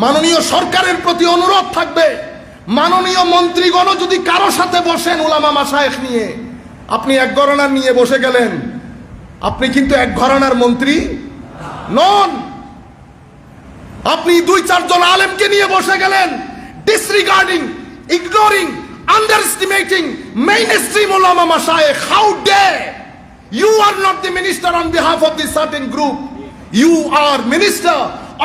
মাননীয় সরকারের প্রতি অনুরোধ থাকবে, মাননীয় মন্ত্রীগণ যদি কারো সাথে বসেন উলামা মাশায়েখ নিয়ে, আপনি এক ঘরানার নিয়ে বসে গেলেন, আপনি কিন্তু এক ঘরানার মন্ত্রী নন। আপনি 2-4 জন আলেমকে নিয়ে বসে গেলেন, ডিসরিগার্ডিং, ignoring, underestimating mainstream ulama mashayikh. How dare! You are not the minister on behalf of the certain group. You are minister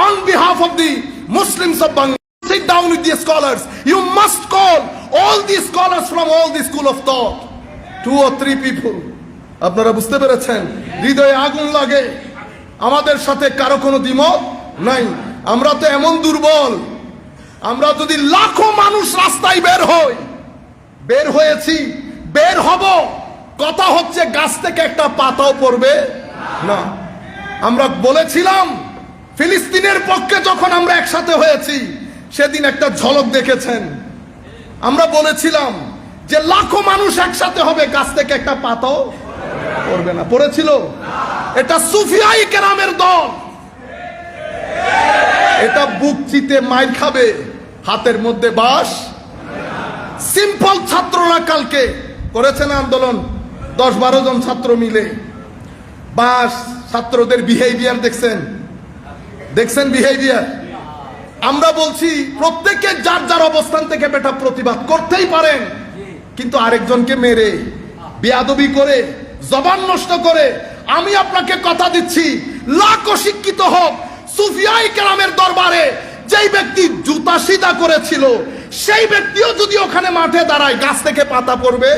on behalf of the Muslims of Bangladesh. Sit down with the scholars. You must call all the scholars from all the school of thought. 2 or 3 people. আপনারা বুঝতে পেরেছেন? হৃদয়ে আগুন লাগে, আমাদের সাথে কারো কোনো দ্বিমত নাই। আমরা তো এমন দুর্বল, আমরা যদি লাখো মানুষ রাস্তায় বের হয়েছি, বের হব, কথা হচ্ছে গাছ থেকে একটা পাতাও পড়বে না। আমরা বলেছিলাম ফিলিস্তিনের পক্ষে যখন আমরা একসাথে হয়েছি, সেদিন একটা ঝলক দেখেছেন। আমরা বলেছিলাম যে লাখো মানুষ একসাথে হবে, গাছ থেকে একটা পাতাও পড়বে না। পড়েছিল? এটা সুফিয়াই কেরামের দল, এটা বুক চিতে মাইর খাবে, হাতের মধ্যে বাঁশ। সিম্পল ছাত্ররা কালকে করেছেন আন্দোলন, 10-12 জন ছাত্র মিলে। বাস ছাত্রদের বিহেভিয়ার দেখছেন বিহেভিয়ার। আমরা বলছি প্রত্যেকে যার যার অবস্থান থেকে বেটা প্রতিবাদ করতেই পারেন, কিন্তু আরেকজনকে মেরে, বেয়াদবি করে, জবান নষ্ট করে, আমি আপনাকে কথা দিচ্ছি, লাখো শিক্ষিত হোক, সুফিয়াই কেরামের দরবারে যেই ব্যক্তি জুতা সিধা করেছিল, সেই ব্যক্তিও যদি ওখানে মাঠে দাঁড়ায়, গাছ থেকে পাতা পড়বে।